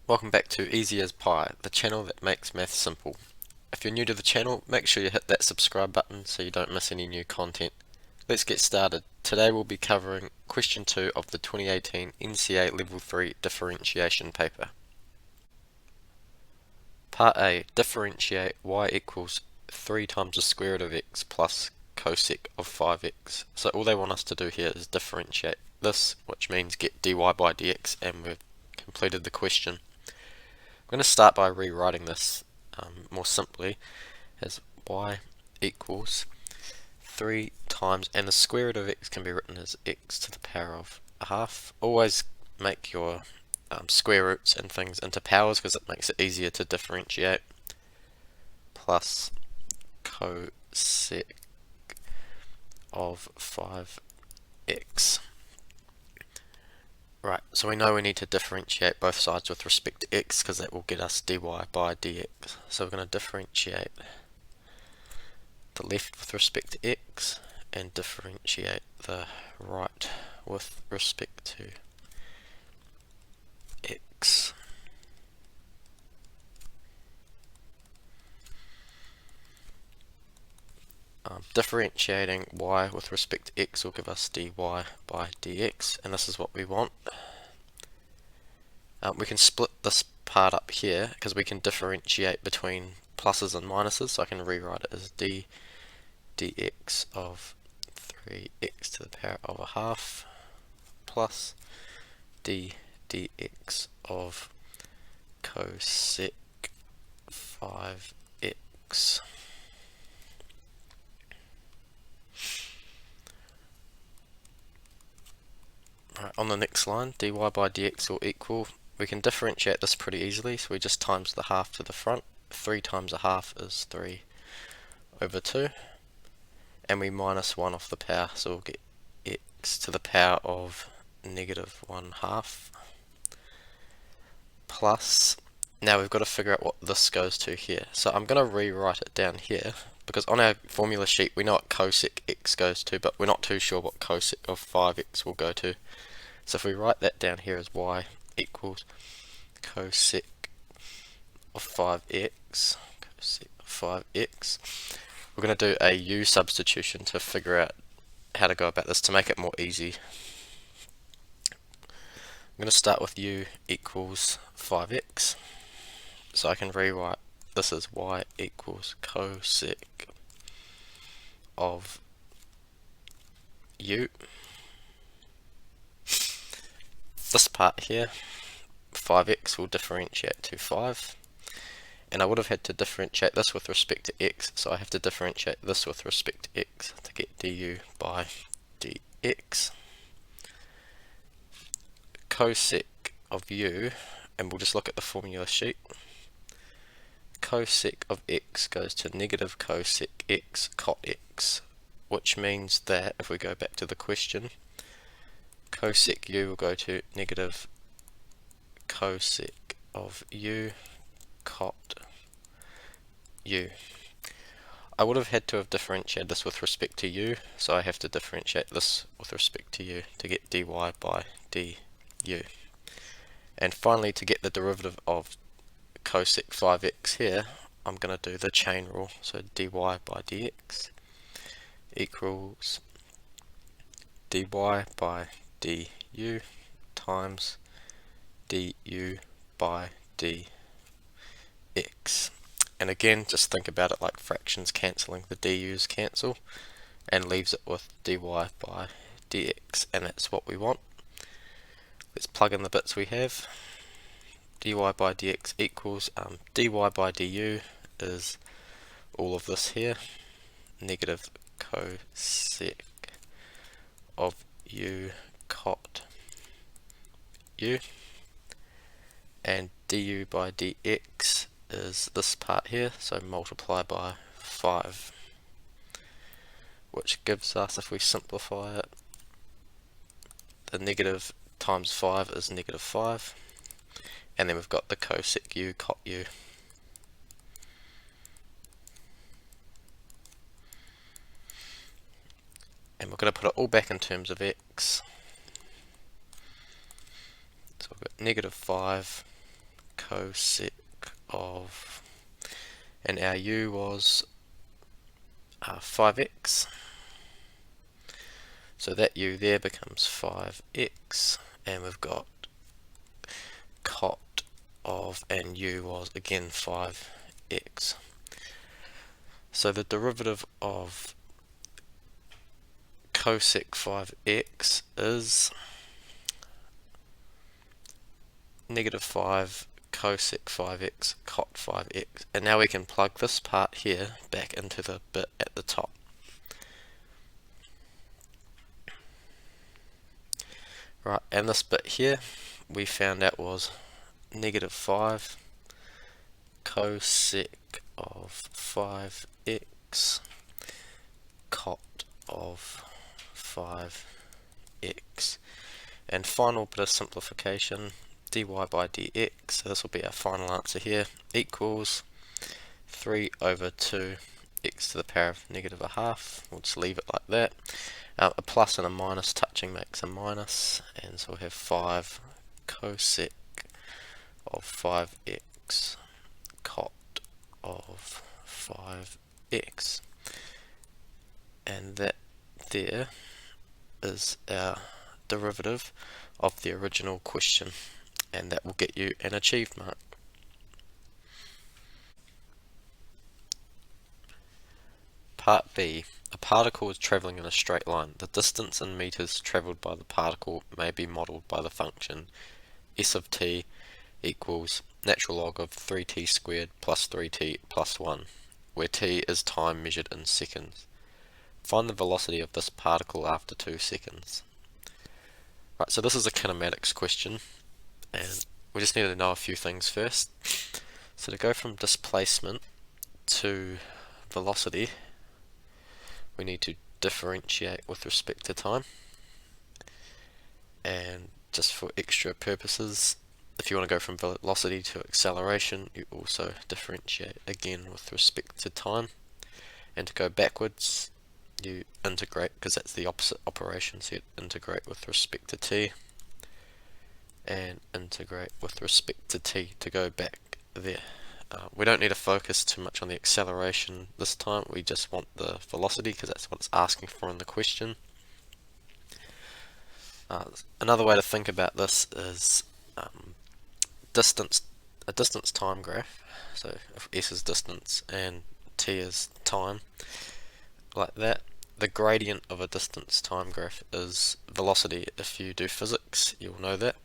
Welcome back to Easy as Pie, the channel that makes math simple. If you're new to the channel, make sure you hit that subscribe button so you don't miss any new content. Let's get started. Today we'll be covering question 2 of the 2018 NCEA Level 3 Differentiation paper. Part A, differentiate y equals 3 times the square root of x plus cosec of 5x. So all they want us to do here is differentiate this, which means get dy by dx, and we've completed the question. I'm going to start by rewriting this more simply as y equals 3 times, and the square root of x can be written as x to the power of a half. Always make your square roots and things into powers because it makes it easier to differentiate, plus cosec of 5x. Right, so we know we need to differentiate both sides with respect to x because that will get us dy by dx. So we're going to differentiate the left with respect to x and differentiate the right with respect to x. Differentiating y with respect to x will give us dy by dx, and this is what we want. We can split this part up here because we can differentiate between pluses and minuses, so I can rewrite it as dx of 3x to the power of a half plus dx of cosec 5x. Right, on the next line, dy by dx will equal, we can differentiate this pretty easily, so we just times the half to the front. 3 times a half is 3 over 2, and we minus 1 off the power, so we'll get x to the power of negative 1/2 plus, now we've got to figure out what this goes to here. So I'm going to rewrite it down here, because on our formula sheet we know what cosec x goes to, but we're not too sure what cosec of 5x will go to. So if we write that down here as y equals cosec of 5x, we're going to do a u substitution to figure out how to go about this to make it more easy. I'm going to start with u equals 5x, so I can rewrite this as y equals cosec of u. This part here, 5x will differentiate to 5, and I would have had to differentiate this with respect to x, so I have to differentiate this with respect to x to get du by dx. Cosec of u, and we'll just look at the formula sheet, cosec of x goes to negative cosec x cot x, which means that if we go back to the question, cosec u will go to negative cosec of u cot u. I would have had to have differentiated this with respect to u, so I have to differentiate this with respect to u to get dy by du. And finally, to get the derivative of cosec 5x here, I'm going to do the chain rule, so dy by dx equals dy by du times du by dx. And again, just think about it like fractions cancelling, the du's cancel and leaves it with dy by dx, and that's what we want. Let's plug in the bits we have. Dy by dx equals dy by du is all of this here, negative cosec of u cot u, and du by dx is this part here, so multiply by 5, which gives us, if we simplify it, the negative times 5 is negative 5, and then we've got the cosec u cot u. And we're going to put it all back in terms of x. So we've got negative 5 cosec of, and our u was 5x, so that u there becomes 5x, and we've got cot of, and u was again 5x. So the derivative of cosec 5x is negative 5 cosec 5x cot 5x, and now we can plug this part here back into the bit at the top. Right, and this bit here we found out was negative 5 cosec of 5x cot of 5x, and final bit of simplification, dy by dx, so this will be our final answer here, equals 3 over 2 x to the power of negative a half. We'll just leave it like that. A plus and a minus touching makes a minus, and so we'll have 5 cosec of 5x cot of 5x, and that there is our derivative of the original question, and that will get you an achieved mark. Part B. A particle is travelling in a straight line. The distance in meters travelled by the particle may be modelled by the function s of t equals natural log of 3t squared plus 3t plus 1, where t is time measured in seconds. Find the velocity of this particle after 2 seconds. Right, so this is a kinematics question, and we just need to know a few things first. So to go from displacement to velocity, we need to differentiate with respect to time. And just for extra purposes, if you want to go from velocity to acceleration, you also differentiate again with respect to time. And to go backwards, you integrate, because that's the opposite operation, so you integrate with respect to t, and integrate with respect to t to go back there. We don't need to focus too much on the acceleration this time, we just want the velocity because that's what it's asking for in the question. Another way to think about this is a distance time graph. So if s is distance and t is time, like that, the gradient of a distance time graph is velocity. If you do physics, you'll know that.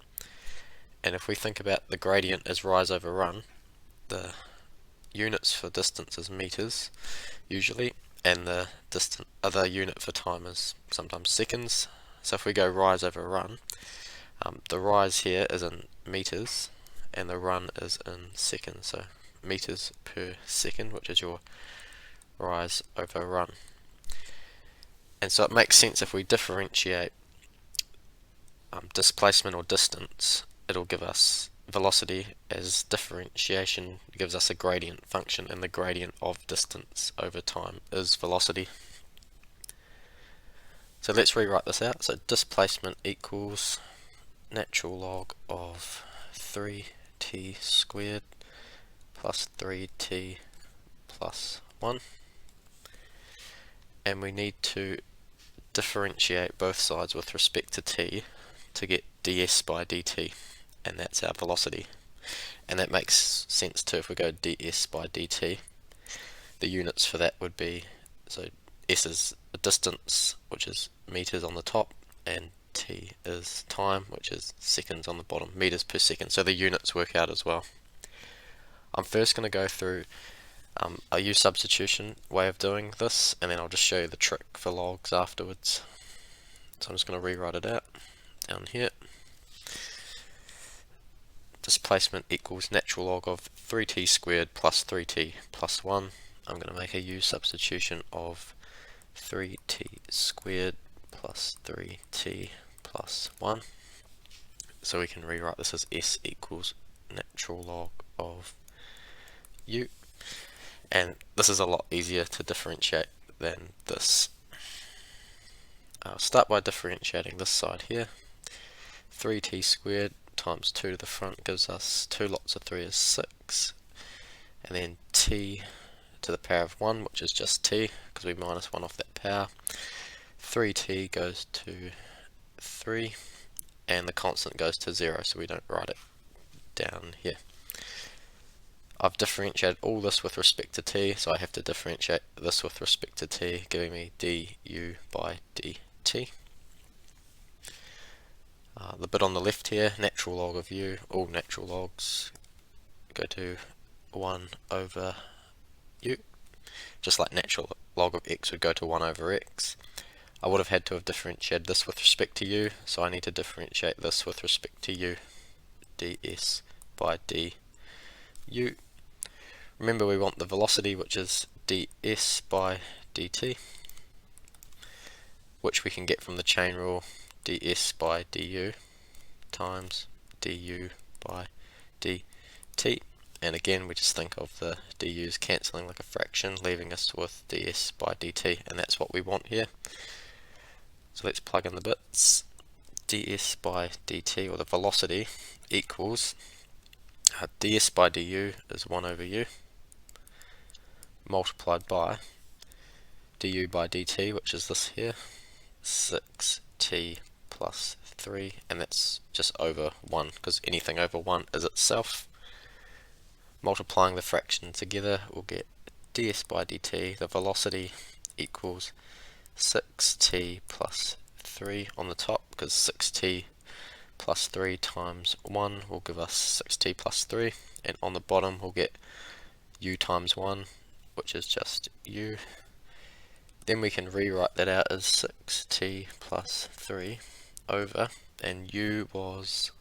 And if we think about the gradient as rise over run, the units for distance is meters usually, and the other unit for time is sometimes seconds. So if we go rise over run, the rise here is in meters and the run is in seconds, so meters per second, which is your rise over run. And so it makes sense if we differentiate displacement or distance, it'll give us velocity, as differentiation gives us a gradient function, and the gradient of distance over time is velocity. So let's rewrite this out. So displacement equals natural log of 3t squared plus 3t plus 1, and we need to differentiate both sides with respect to t to get ds by dt, and that's our velocity. And that makes sense too. If we go ds by dt, the units for that would be, so s is a distance, which is meters on the top, and t is time, which is seconds on the bottom, meters per second, so the units work out as well. I'm first going to go through a u substitution way of doing this, and then I'll just show you the trick for logs afterwards. So I'm just going to rewrite it out down here. Displacement equals natural log of 3t squared plus 3t plus 1. I'm going to make a u substitution of 3t squared plus 3t plus 1. So we can rewrite this as s equals natural log of u. And this is a lot easier to differentiate than this. I'll start by differentiating this side here. 3t squared times 2 to the front gives us 2 lots of 3 is 6, and then t to the power of 1, which is just t, because we minus 1 off that power. 3t goes to 3, and the constant goes to 0, so we don't write it down here. I've differentiated all this with respect to t, so I have to differentiate this with respect to t, giving me du by dt. The bit on the left here, natural log of u, all natural logs go to 1 over u, just like natural log of x would go to 1 over x. I would have had to have differentiated this with respect to u, so I need to differentiate this with respect to u, ds by du. Remember, we want the velocity, which is ds by dt, which we can get from the chain rule, ds by du times du by dt. And again, we just think of the du's cancelling like a fraction, leaving us with ds by dt, and that's what we want here. So let's plug in the bits. ds by dt, or the velocity, equals ds by du is 1 over u, multiplied by du by dt, which is this here, 6t plus 3, and that's just over 1, because anything over 1 is itself. Multiplying the fraction together, we'll get ds by dt, the velocity, equals 6t plus 3 on the top, because 6t plus 3 times 1 will give us 6t plus 3, and on the bottom we'll get u times 1, which is just u. Then we can rewrite that out as 6t plus 3 over, and u was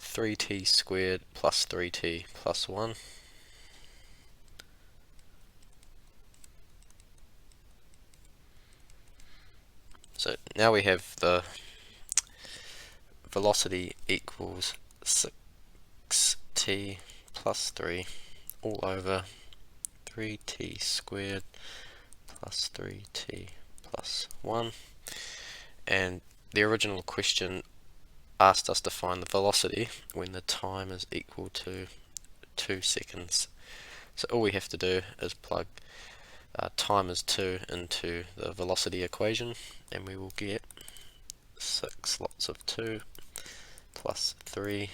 3t squared plus 3t plus 1. So now we have the velocity equals 6t plus 3 all over 3t squared plus 3t plus 1. And the original question asked us to find the velocity when the time is equal to 2 seconds. So all we have to do is plug time is 2 into the velocity equation, and we will get 6 lots of 2 plus 3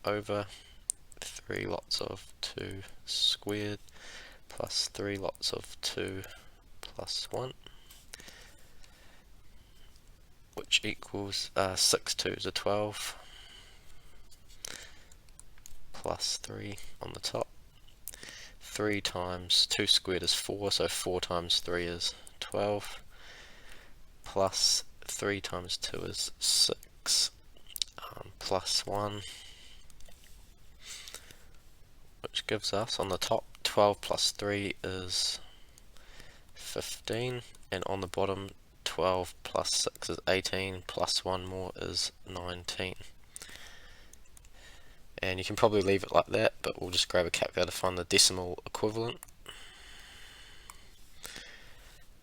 over 3 lots of 2 squared plus 3 lots of 2 plus 1, which equals 6 2s are 12 plus 3 on the top. 3 times 2 squared is 4, so 4 times 3 is 12, plus 3 times 2 is 6, plus 1, which gives us on the top 12 plus 3 is 15, and on the bottom 12 plus 6 is 18, plus 1 more is 19. And you can probably leave it like that, but we'll just grab a calculator to find the decimal equivalent.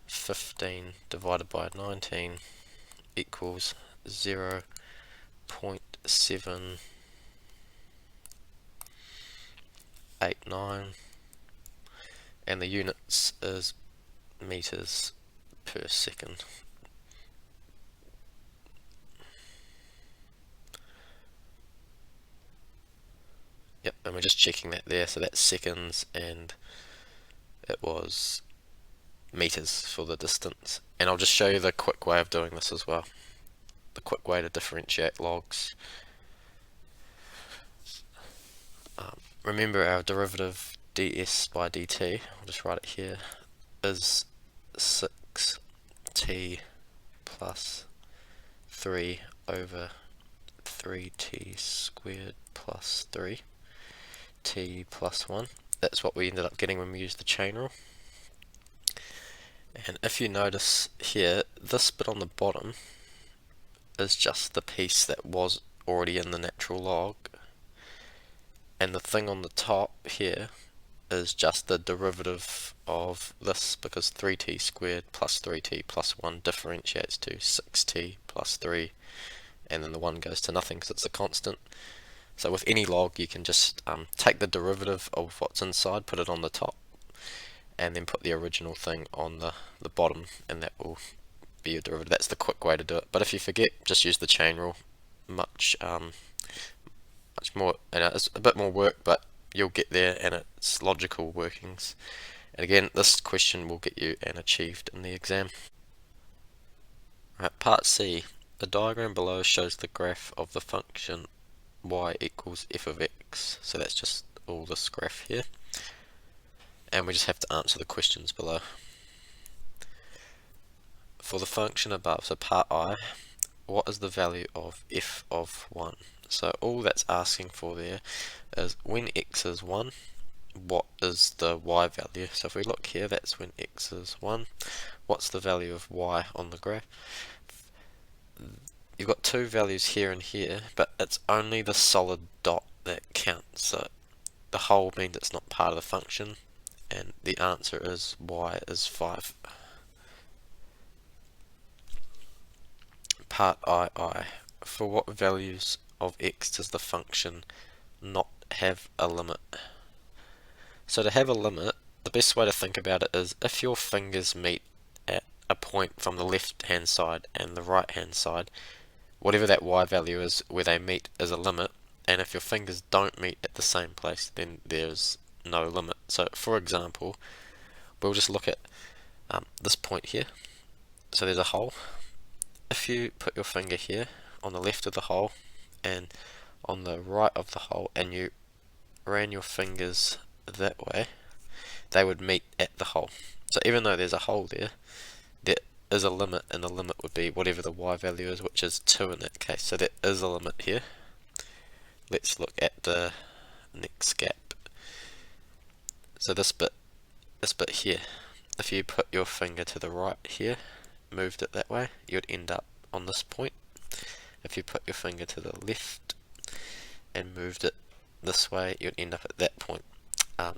15 divided by 19 equals 0.789, and the units is meters per second. Yep, and we're just checking that there, so that's seconds, and it was meters for the distance. And I'll just show you the quick way of doing this as well, the quick way to differentiate logs. Remember our derivative ds by dt, I'll just write it here, is 6t plus 3 over 3t squared plus 3 t plus 1. That's what we ended up getting when we used the chain rule. And if you notice here, this bit on the bottom is just the piece that was already in the natural log, and the thing on the top here is just the derivative of this, because 3t squared plus 3t plus 1 differentiates to 6t plus 3, and then the 1 goes to nothing because it's a constant. So with any log, you can just take the derivative of what's inside, put it on the top, and then put the original thing on the bottom, and that will be your derivative. That's the quick way to do it. But if you forget, just use the chain rule. Much more, it's a bit more work, but you'll get there, and it's logical workings. And again, this question will get you an achieved in the exam. Right, part C. The diagram below shows the graph of the function y equals f of x. So that's just all this graph here. And we just have to answer the questions below. For the function above, so part I, what is the value of f of 1? So all that's asking for there is when x is 1, what is the y value? So if we look here, that's when x is 1. What's the value of y on the graph? You've got two values here and here, but it's only the solid dot that counts. So the whole means it's not part of the function, and the answer is y is 5. Part II. For what values of x does the function not have a limit? So to have a limit, the best way to think about it is if your fingers meet at a point from the left hand side and the right hand side, whatever that y value is where they meet is a limit, and if your fingers don't meet at the same place, then there's no limit. So for example, we'll just look at this point here. So there's a hole. If you put your finger here on the left of the hole and on the right of the hole, and you ran your fingers that way, they would meet at the hole. So even though there's a hole there, there is a limit, and the limit would be whatever the y value is, which is 2 in that case. So there is a limit here. Let's look at the next gap. So this bit here, if you put your finger to the right here, moved it that way, you would end up on this point. If you put your finger to the left and moved it this way, you'd end up at that point.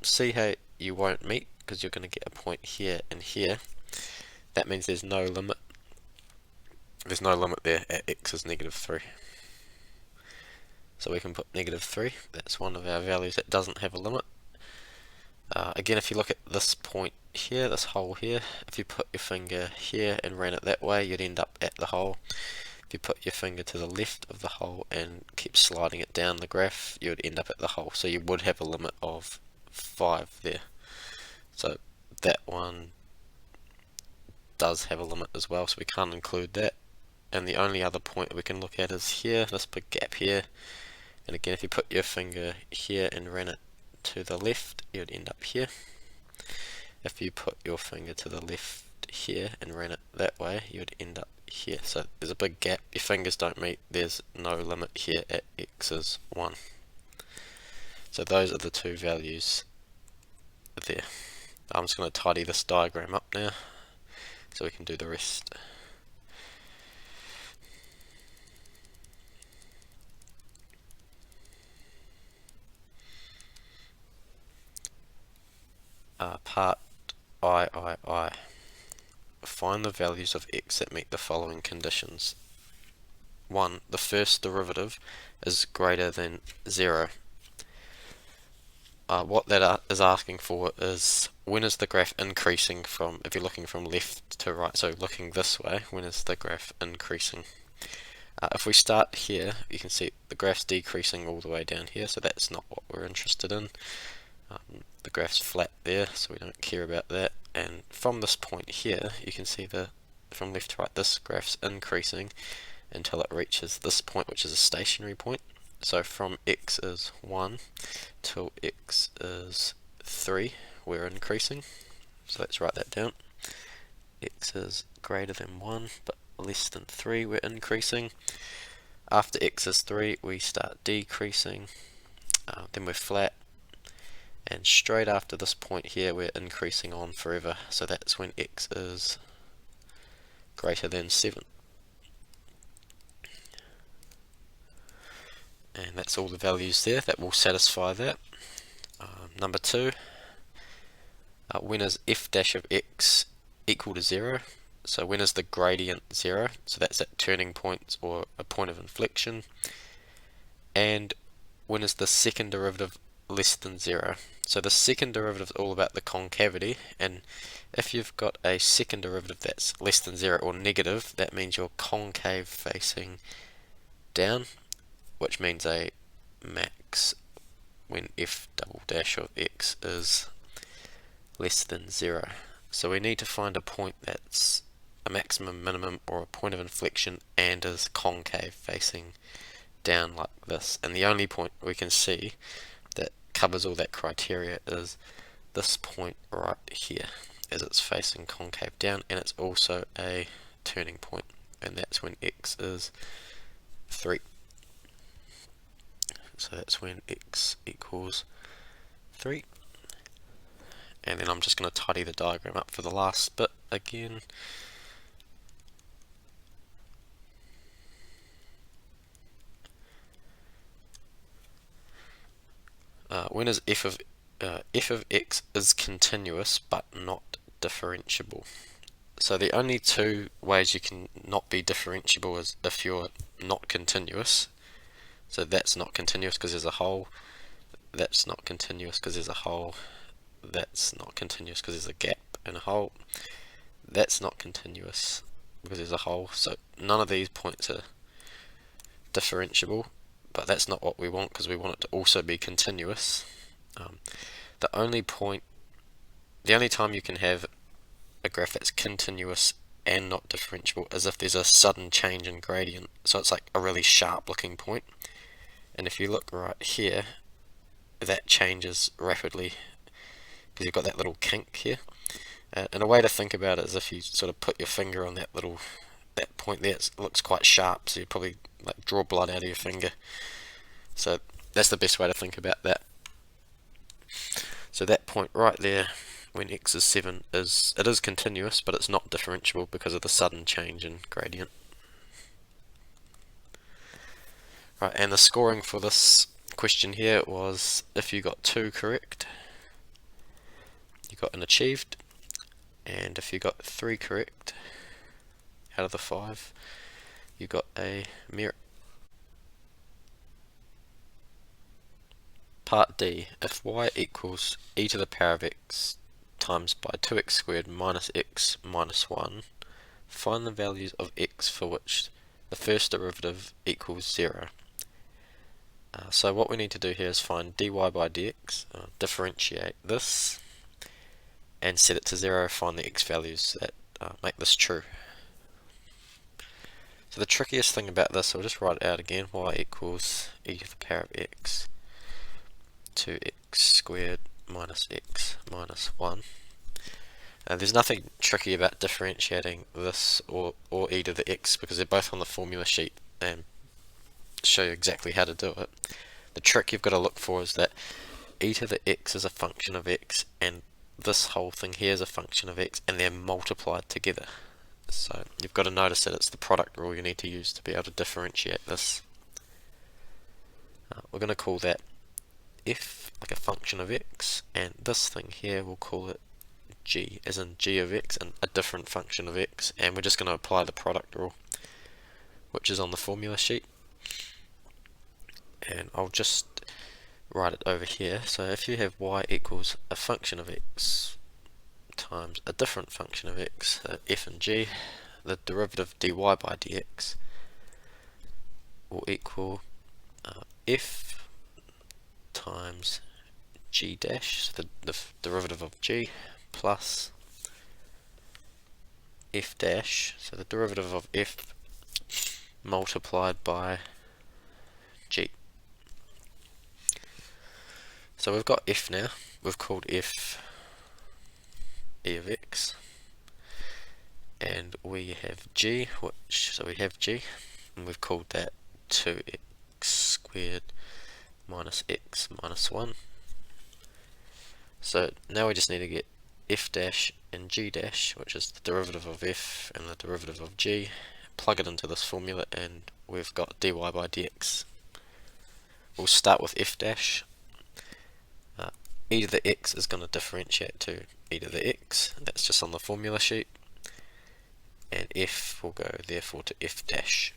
See how you won't meet because you're going to get a point here and here. That means there's no limit. There's no limit there at x is -3. So we can put -3. That's one of our values that doesn't have a limit. Again, if you look at this point here, this hole here, if you put your finger here and ran it that way, you'd end up at the hole. If you put your finger to the left of the hole and keep sliding it down the graph, you would end up at the hole. So you would have a limit of 5 there. So that one does have a limit as well, so we can't include that. And the only other point that we can look at is here, this big gap here. And again, if you put your finger here and ran it to the left, you'd end up here. If you put your finger to the left here and ran it that way, you'd end up here. So there's a big gap, your fingers don't meet, there's no limit here at x is 1. So those are the two values there. I'm just going to tidy this diagram up now so we can do the rest. Part III. Find the values of x that meet the following conditions. 1. The first derivative is greater than 0. What that is asking for is when is the graph increasing from, if you're looking from left to right, so looking this way, when is the graph increasing? If we start here, you can see the graph's decreasing all the way down here, so that's not what we're interested in. The graph's flat there, so we don't care about that. And from this point here, you can see from left to right, this graph's increasing until it reaches this point, which is a stationary point. So from x is 1 till x is 3, we're increasing. So let's write that down. X is greater than 1, but less than 3, we're increasing. After x is 3, we start decreasing, then we're flat. And straight after this point here, we're increasing on forever. So that's when x is greater than 7. And that's all the values there that will satisfy that. Number 2, when is f dash of x equal to 0? So when is the gradient 0? So that's at turning point or a point of inflection. And when is the second derivative less than 0? So the second derivative is all about the concavity, and if you've got a second derivative that's less than 0 or negative, that means you're concave facing down, which means a max when f double dash of x is less than 0. So we need to find a point that's a maximum, minimum, or a point of inflection and is concave facing down like this. And the only point we can see that covers all that criteria is this point right here, as it's facing concave down, and it's also a turning point, and that's when x is 3. So that's when x equals 3. And then I'm just going to tidy the diagram up for the last bit again. When is f of x is continuous but not differentiable? So the only two ways you can not be differentiable is if you're not continuous. So that's not continuous because there's a hole. That's not continuous because there's a hole. That's not continuous because there's a gap and a hole. That's not continuous because there's a hole. So none of these points are differentiable, but that's not what we want because we want it to also be continuous. The only time you can have a graph that's continuous and not differentiable is if there's a sudden change in gradient. So it's like a really sharp looking point, and if you look right here, that changes rapidly because you've got that little kink here. And a way to think about it is if you sort of put your finger on that point there, it looks quite sharp, so you probably like draw blood out of your finger. So that's the best way to think about that. So that point right there, when x is 7, is continuous, but it's not differentiable because of the sudden change in gradient. Right, and the scoring for this question here was, if you got 2 correct, you got an achieved, and if you got 3 correct out of the 5, you got a merit. Part D, if y equals e to the power of x times by 2x squared minus x minus 1, find the values of x for which the first derivative equals 0. So what we need to do here is find dy by dx, differentiate this, and set it to 0, find the x values that make this true. So the trickiest thing about this, I'll just write it out again, y equals e to the power of x 2x squared minus x minus 1. There's nothing tricky about differentiating this or e to the x because they're both on the formula sheet and show you exactly how to do it. The trick you've got to look for is that e to the x is a function of x and this whole thing here is a function of x and they're multiplied together. So you've got to notice that it's the product rule you need to use to be able to differentiate this. We're going to call that f, like a function of x, and this thing here we'll call it g, as in g of x, and a different function of x, and we're just going to apply the product rule, which is on the formula sheet. And I'll just write it over here. So if you have y equals a function of x times a different function of x, so f and g, the derivative dy by dx will equal f times g dash, so the derivative of g, plus f dash, so the derivative of f multiplied by g. So we've got f now, we've called f e of x, and we have g, so we have g, and we've called that 2x squared minus x minus 1. So now we just need to get f dash and g dash, which is the derivative of f and the derivative of g, plug it into this formula, and we've got dy by dx. We'll start with f dash. E to the x is going to differentiate to e to the x, that's just on the formula sheet. and f will go therefore to f dash.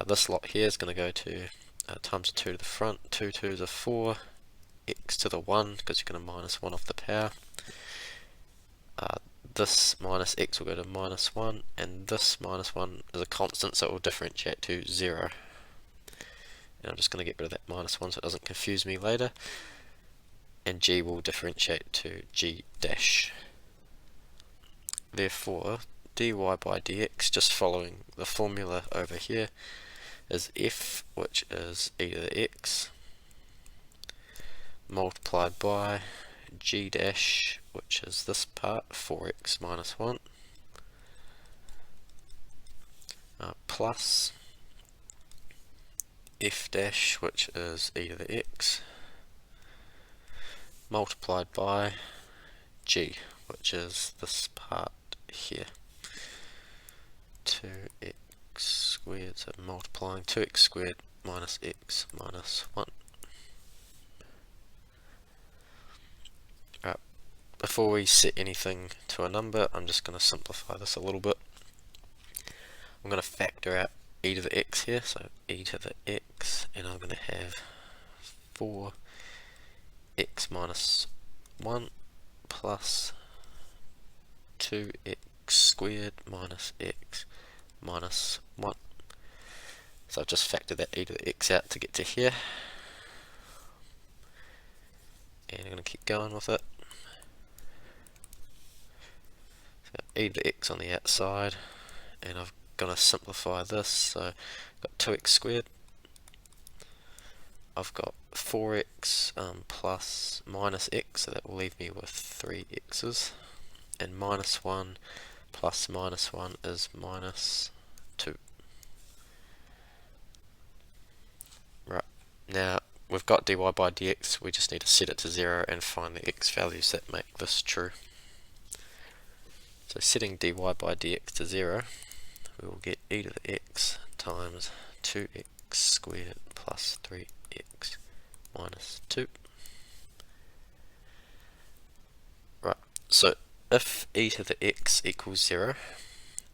This lot here is going to go to times a 2 to the front, 2 2s are 4, x to the 1 because you're going to minus 1 off the power. This minus x will go to minus 1, and this minus 1 is a constant, so it will differentiate to 0. And I'm just going to get rid of that minus 1 so it doesn't confuse me later. And g will differentiate to g dash. Therefore, dy by dx, just following the formula over here, is f, which is e to the x, multiplied by g dash, which is this part, 4x minus 1, plus f dash, which is e to the x, multiplied by g, which is this part here, 2x squared, so multiplying 2x squared minus x minus 1. Right, before we set anything to a number, I'm just going to simplify this a little bit. I'm going to factor out e to the x here, so e to the x, and I'm going to have 4x minus 1 plus 2x squared minus x minus 1. So I've just factored that e to the x out to get to here, and I'm going to keep going with it. So e to the x on the outside, and I'm going to simplify this, so I've got 2x squared, I've got 4x plus minus x, so that will leave me with 3x's, and minus 1 plus minus 1 is minus 2. Right, now we've got dy by dx, we just need to set it to 0 and find the x values that make this true. So setting dy by dx to 0, we will get e to the x times 2x squared plus 3x minus 2. Right, so if e to the x equals 0,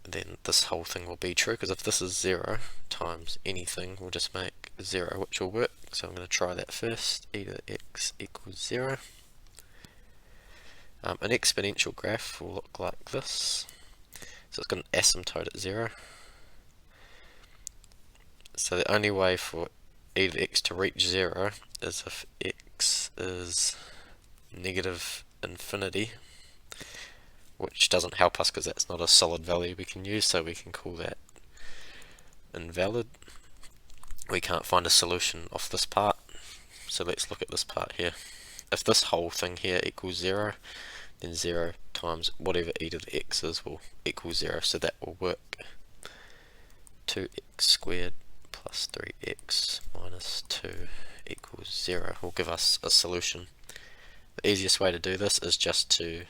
then this whole thing will be true, because if this is 0 times anything, we'll just make 0, which will work. So I'm going to try that first. E to the x equals 0. An exponential graph will look like this. So it's got an asymptote at 0. So the only way for e to the x to reach 0 is if x is negative infinity, which doesn't help us because that's not a solid value we can use, so we can call that invalid. We can't find a solution off this part, so let's look at this part here. If this whole thing here equals 0, then 0 times whatever e to the x is will equal 0, so that will work. 2x squared plus 3x minus 2 equals 0 will give us a solution. The easiest way to do this is just to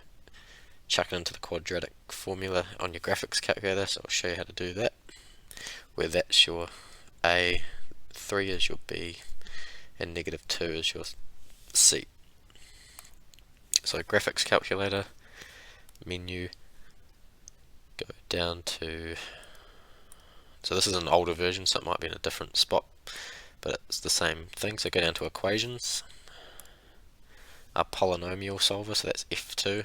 chuck it into the quadratic formula on your graphics calculator, so I'll show you how to do that, where that's your A, 3 is your B, and negative 2 is your C. So graphics calculator, menu, go down to, so this is an older version, so it might be in a different spot, but it's the same thing, so go down to equations, a polynomial solver, so that's F2,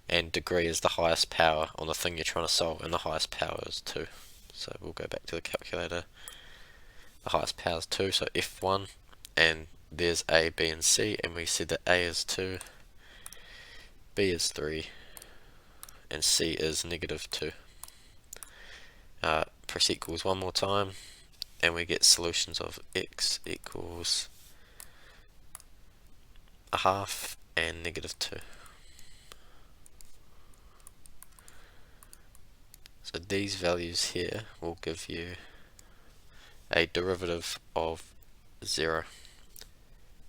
and degree is the highest power on the thing you're trying to solve, and the highest power is 2. So we'll go back to the calculator. The highest power is 2, so F1, and there's A, B, and C, and we said that A is 2, B is 3, and C is negative 2. Press equals one more time, and we get solutions of x equals a half and negative 2. So these values here will give you a derivative of 0,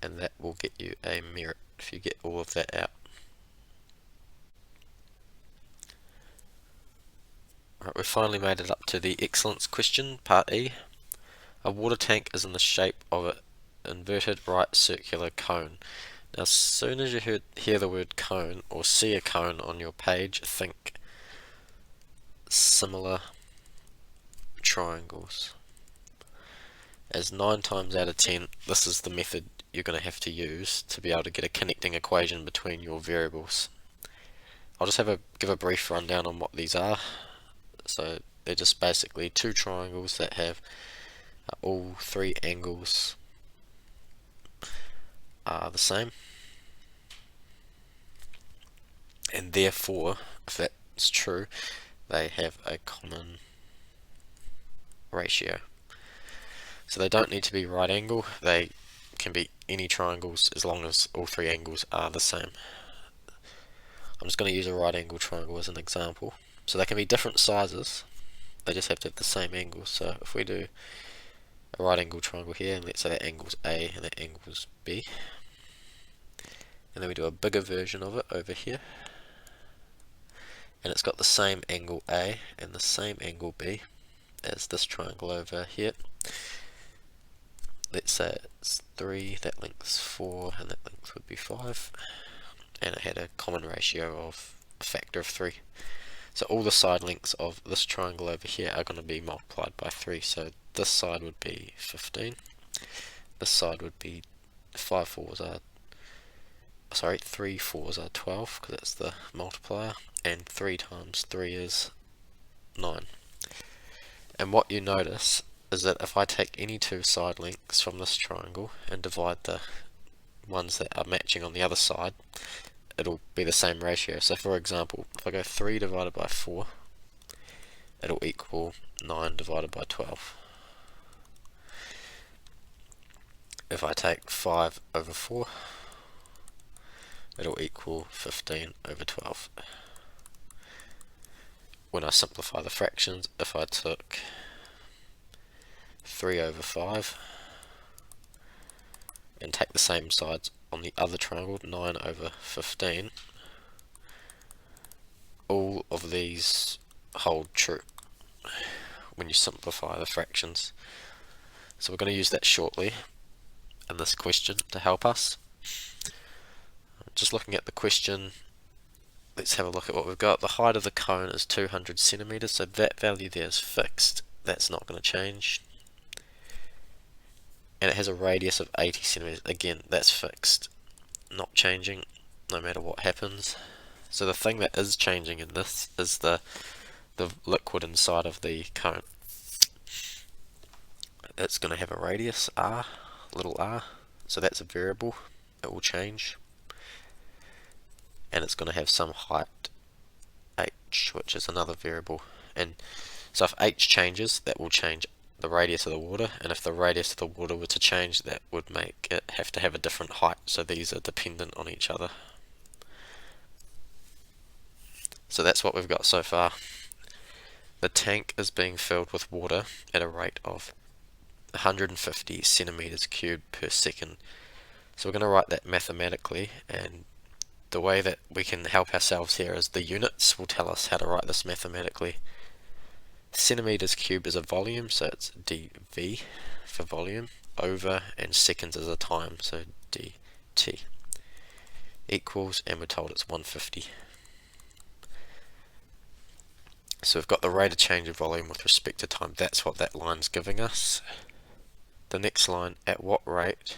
and that will get you a merit if you get all of that out. Right, we've finally made it up to the excellence question, part E. A water tank is in the shape of an inverted right circular cone. Now, as soon as you hear the word cone or see a cone on your page, think similar triangles. As 9 times out of 10, this is the method you're going to have to use to be able to get a connecting equation between your variables. I'll just give a brief rundown on what these are. So they're just basically two triangles that have all three angles are the same, and therefore, if that's true, they have a common ratio. So they don't need to be right angle, they can be any triangles as long as all three angles are the same. I'm just going to use a right angle triangle as an example. So they can be different sizes, they just have to have the same angle. So if we do a right angle triangle here, and let's say that angle's A and that angle's B, and then we do a bigger version of it over here, and it's got the same angle A and the same angle B as this triangle over here. Let's say it's 3, that length's 4, and that length would be 5, and it had a common ratio of a factor of 3. So all the side lengths of this triangle over here are going to be multiplied by 3. So this side would be 15, this side would be 3 fours are 12, because that's the multiplier, and 3 times 3 is 9. And what you notice is that if I take any two side lengths from this triangle and divide the ones that are matching on the other side, it'll be the same ratio. So for example, if I go 3 divided by 4, it'll equal 9 divided by 12. If I take 5 over 4, it'll equal 15 over 12. When I simplify the fractions, if I took 3 over 5 and take the same sides on the other triangle, 9 over 15, all of these hold true when you simplify the fractions. So we're going to use that shortly in this question to help us. Just looking at the question, let's have a look at what we've got. The height of the cone is 200 centimeters, so that value there is fixed. That's not going to change. And it has a radius of 80 centimeters. Again, that's fixed, not changing no matter what happens. So the thing that is changing in this is the liquid inside of the cone. It's going to have a radius r, little r, so that's a variable, it will change. And it's going to have some height h, which is another variable. And so if h changes, that will change the radius of the water, and if the radius of the water were to change, that would make it have to have a different height. So these are dependent on each other. So that's what we've got so far. The tank is being filled with water at a rate of 150 centimeters cubed per second. So we're going to write that mathematically, and the way that we can help ourselves here is the units will tell us how to write this mathematically. Centimeters cubed is a volume, so it's dV for volume, over, and seconds is a time, so dt, equals, and we're told it's 150. So we've got the rate of change of volume with respect to time. That's what that line's giving us. The next line, at what rate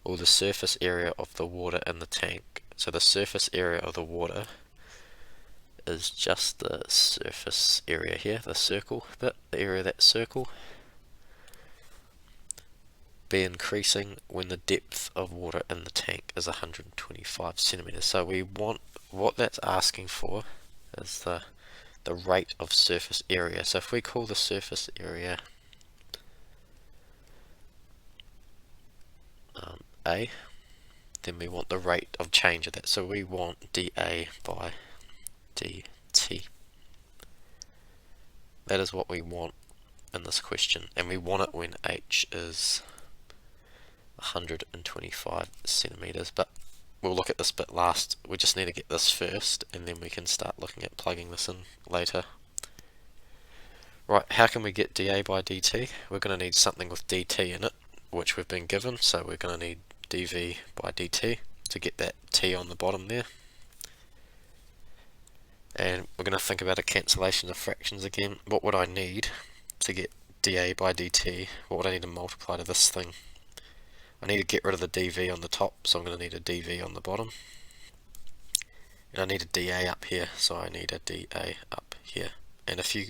will the surface area of the water in the tank? So the surface area of the water is just the surface area here, the circle bit, the area of that circle, be increasing when the depth of water in the tank is 125 centimeters. So we want, what that's asking for is the rate of surface area. So if we call the surface area A, then we want the rate of change of that. So we want dA by dt. That is what we want in this question, and we want it when h is 125 centimeters, but we'll look at this bit last. We just need to get this first, and then we can start looking at plugging this in later. Right, how can we get dA by dt? We're going to need something with dt in it, which we've been given, so we're going to need dv by dt to get that t on the bottom there. And we're going to think about a cancellation of fractions again. What would I need to get dA by dt? What would I need to multiply to this thing? I need to get rid of the dv on the top, so I'm going to need a dv on the bottom. And I need a dA up here, so I need a dA up here. And if you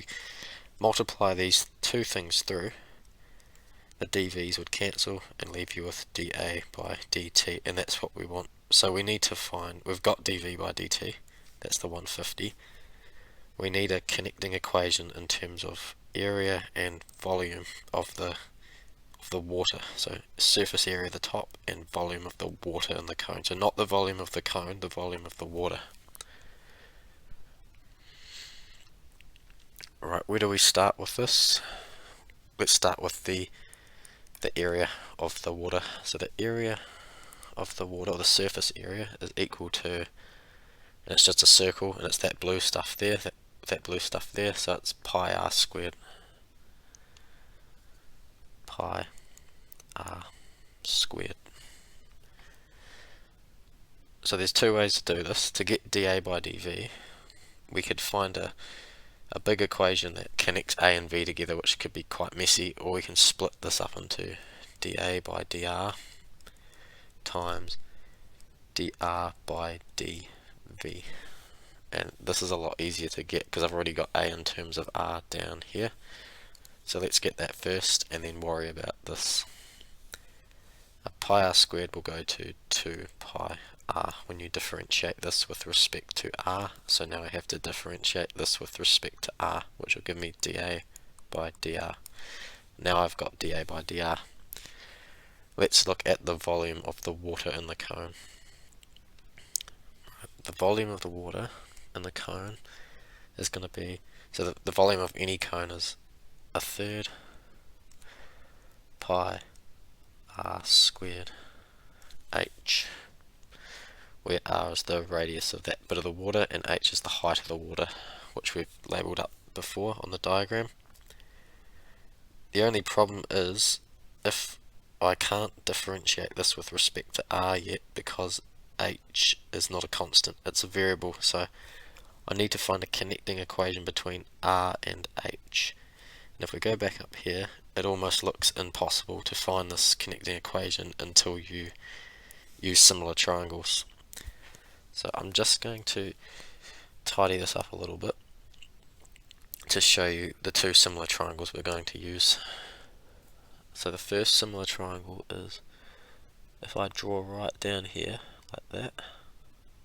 multiply these two things through, the dv's would cancel and leave you with dA by dt, and that's what we want. So we need to find, we've got dv by dt, that's the 150. We need a connecting equation in terms of area and volume of the water. So surface area at the top and volume of the water in the cone. So not the volume of the cone, the volume of the water. Right, where do we start with this? Let's start with the area of the water. So the area of the water, or the surface area, is equal to, and it's just a circle, and it's that blue stuff there, that blue stuff there, so it's pi r squared. Pi r squared. So there's two ways to do this. To get dA by dv, we could find a big equation that connects a and v together, which could be quite messy, or we can split this up into dA by dr times dr by dv. And this is a lot easier to get because I've already got a in terms of r down here. So let's get that first and then worry about this. A pi r squared will go to 2 pi r when you differentiate this with respect to r. So now I have to differentiate this with respect to r, which will give me dA by dr. Now I've got dA by dr. Let's look at the volume of the water in the cone. The volume of the water in the cone is going to be, so the volume of any cone is 1/3 pi r squared h, where r is the radius of that bit of the water and h is the height of the water, which we've labelled up before on the diagram. The only problem is if I can't differentiate this with respect to r yet, because h is not a constant, it's a variable, so I need to find a connecting equation between r and h. And if we go back up here, it almost looks impossible to find this connecting equation until you use similar triangles. So I'm just going to tidy this up a little bit to show you the two similar triangles we're going to use. So the first similar triangle is, if I draw right down here like that,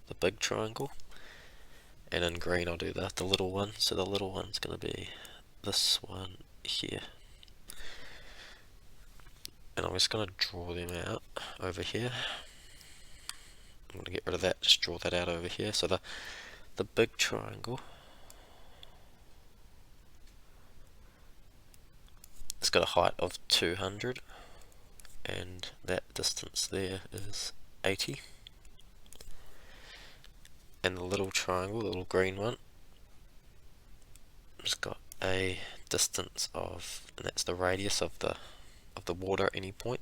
the big triangle, and in green I'll do the little one. So the little one's going to be this one here, and I'm just going to draw them out over here. I'm going to get rid of that, just draw that out over here. So the big triangle, it's got a height of 200 and that distance there is 80. And the little triangle, the little green one, has got a distance of, and that's the radius of the water at any point,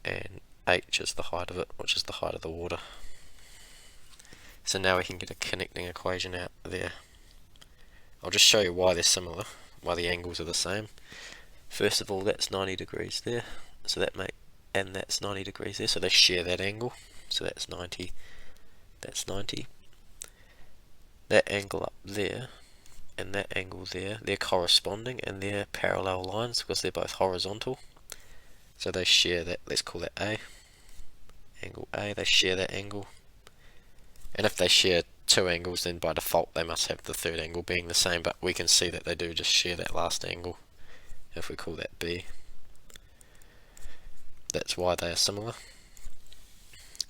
and h is the height of it, which is the height of the water. So now we can get a connecting equation out there. I'll just show you why they're similar, why the angles are the same. First of all, that's 90 degrees there, so and that's 90 degrees there, so they share that angle, so that's 90, that's 90. That angle up there and that angle there, they're corresponding and they're parallel lines because they're both horizontal. So they share that, let's call that A. Angle A, they share that angle. And if they share two angles, then by default they must have the third angle being the same, but we can see that they do just share that last angle. If we call that B, that's why they are similar.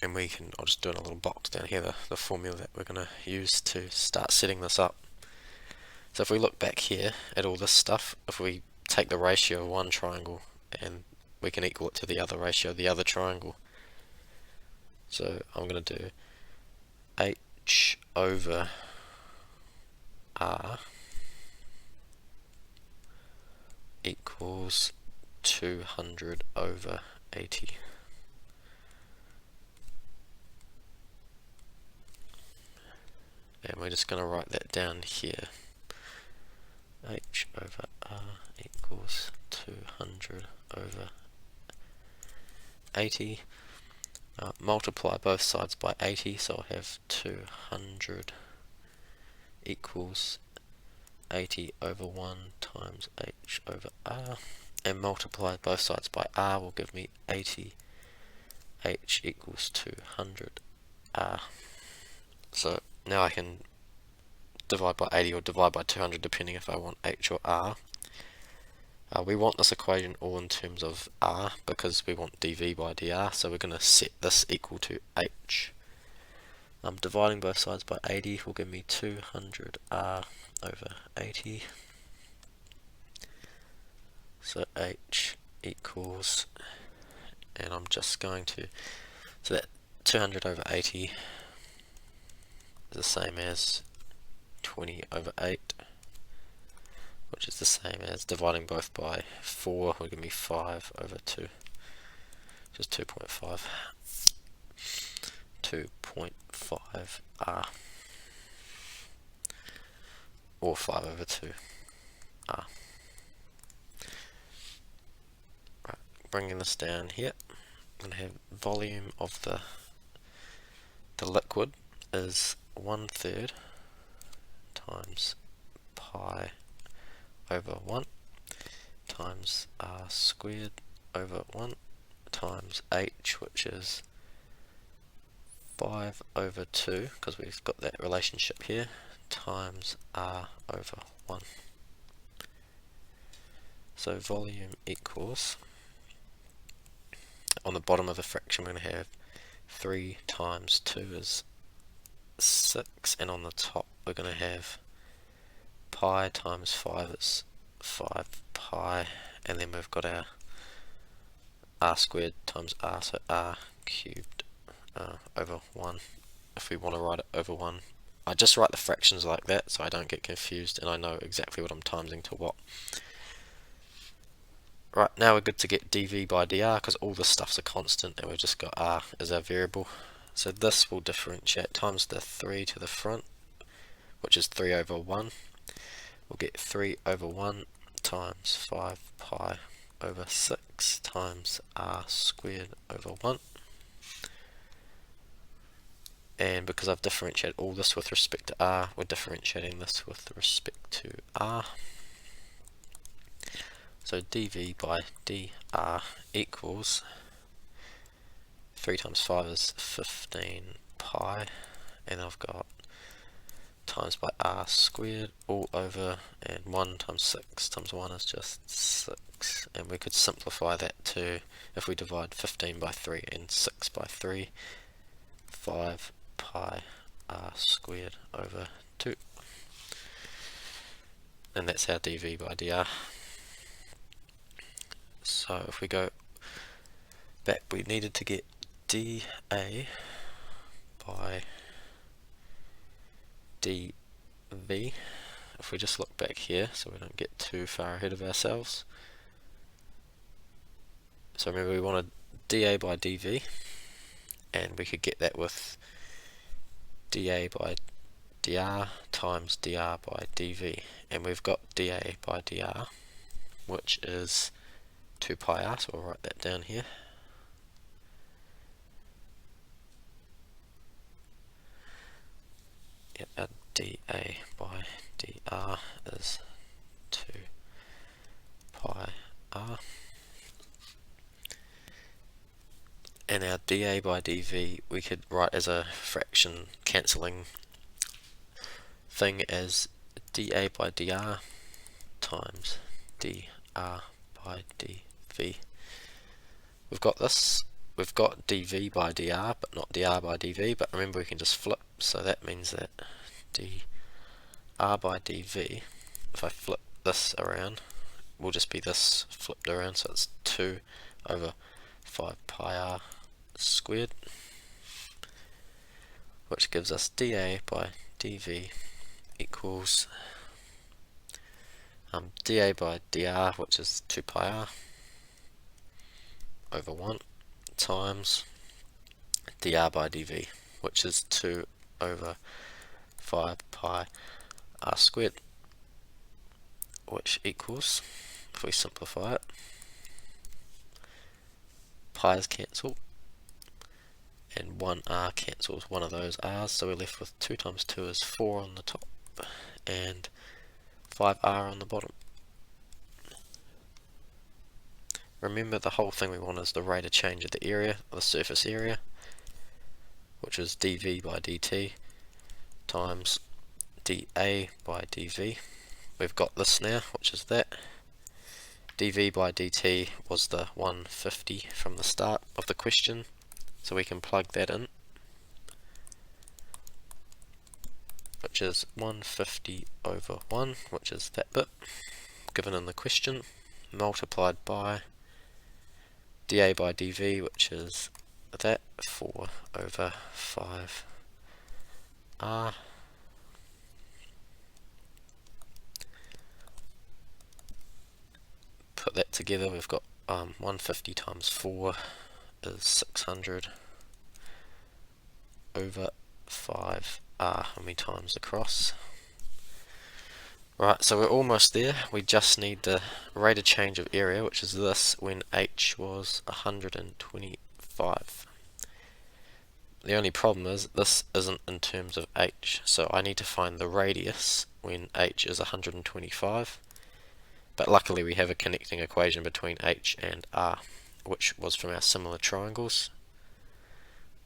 And we can, I'll just do in a little box down here, the formula that we're going to use to start setting this up. So if we look back here at all this stuff, if we take the ratio of one triangle and we can equal it to the other ratio of the other triangle. So I'm going to do h over r equals 200 over 80. And we're just going to write that down here. H over R equals 200 over 80. Multiply both sides by 80, so I'll have 200 equals 80 over 1 times H over R. And multiply both sides by R will give me 80 H equals 200 R. So now I can divide by 80 or divide by 200 depending if I want H or R. We want this equation all in terms of R because we want dV by dr, so we're going to set this equal to H. Dividing both sides by 80 will give me 200R over 80. So H equals, and I'm just going to, so that 200 over 80 is the same as 20 over 8, which is the same as dividing both by 4 will give me 5 over 2, which is 2.5. 2.5 R, or 5 over 2 R. Right, bringing this down here, I'm going to have volume of the liquid is 1/3 times pi over 1 times R squared over 1 times H, which is 5 over 2, because we've got that relationship here, times R over 1. So volume equals, on the bottom of the fraction we're going to have 3 times 2 is 6, and on the top we're going to have pi times 5 is 5 pi, and then we've got our R squared times R, so R cubed over 1, if we want to write it over 1. I just write the fractions like that so I don't get confused and I know exactly what I'm timesing to what. Right, now we're good to get dV by dr because all this stuff's a constant and we've just got R as our variable. So this will differentiate times the 3 to the front, which is 3 over 1. We'll get 3 over 1 times 5 pi over 6 times R squared over 1. And because I've differentiated all this with respect to R, we're differentiating this with respect to R. So dV by dr equals 3 times 5 is 15 pi, and I've got times by R squared all over, and 1 times 6 times 1 is just 6. And we could simplify that to, if we divide 15 by 3 and 6 by 3, 5 pi R squared over 2. And that's our dV by dr. So if we go back, we needed to get dA by dV. If we just look back here so we don't get too far ahead of ourselves. So remember we wanted dA by dV, and we could get that with dA by dr times dr by dV, and we've got dA by dr, which is 2 pi r, so we'll write that down here. Yep, our dA by dr is 2 pi r. And our dA by dV we could write as a fraction cancelling thing as dA by dr times dr by dV. We've got this, we've got dV by dr but not dr by dV, but remember we can just flip, so that means that dr by dV, if I flip this around, will just be this flipped around, so it's 2 over 5 pi r squared, which gives us dA by dV equals dA by dr, which is 2 pi r, over 1 times dr by dv, which is 2 over 5 pi r squared, which equals, if we simplify it, pi's cancel and 1r cancels one of those r's, so we're left with 2 times 2 is 4 on the top and 5r on the bottom. Remember, the whole thing we want is the rate of change of the area, the surface area, which is dv by dt times dA by dV. We've got this now, which is that. dV by dt was the 150 from the start of the question, so we can plug that in, which is 150 over 1, which is that bit given in the question, multiplied by dA by dV, which is that, 4 over 5r, put that together, we've got 150 times 4 is 600 over 5r when we times across. Right, so we're almost there. We just need the rate of change of area, which is this, when h was 125. The only problem is this isn't in terms of h, so I need to find the radius when h is 125. But luckily we have a connecting equation between h and r, which was from our similar triangles.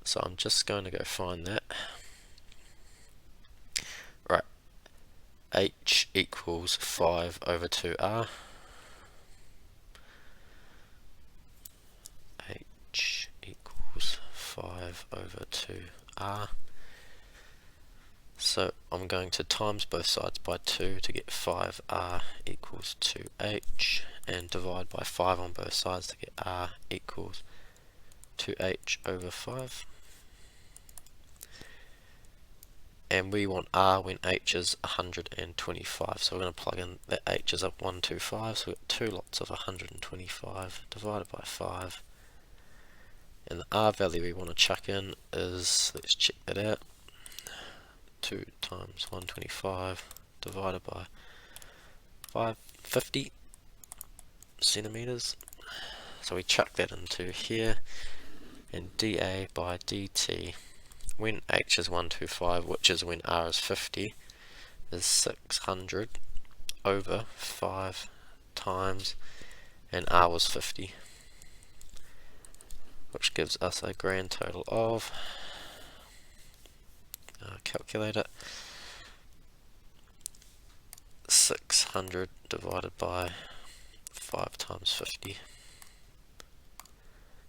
So I'm just going to go find that. Right, h equals 5 over 2r. h equals 5 over 2r. So I'm going to times both sides by 2 to get 5r equals 2h, and divide by 5 on both sides to get r equals 2h over 5. And we want r when h is 125, so we're going to plug in that h is up 125, so we've got 2 lots of 125 divided by 5. And the r value we want to chuck in is, let's check that out, 2 times 125 divided by 550 centimeters. So we chuck that into here, and dA by dt when h is 125, which is when r is 50, is 600 over 5 times, and r was 50, which gives us a grand total of, calculate it, 600 divided by 5 times 50,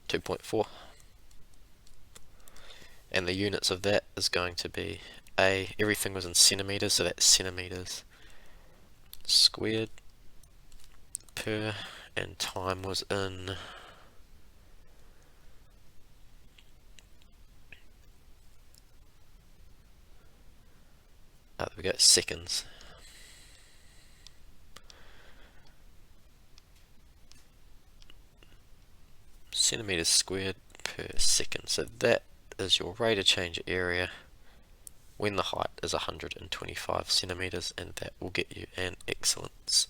2.4. And the units of that is going to be everything was in centimeters, so that's centimeters squared per, and time was in there we go, seconds. Centimeters squared per second. So that is your rate of change area when the height is 125 centimeters, and that will get you an excellence.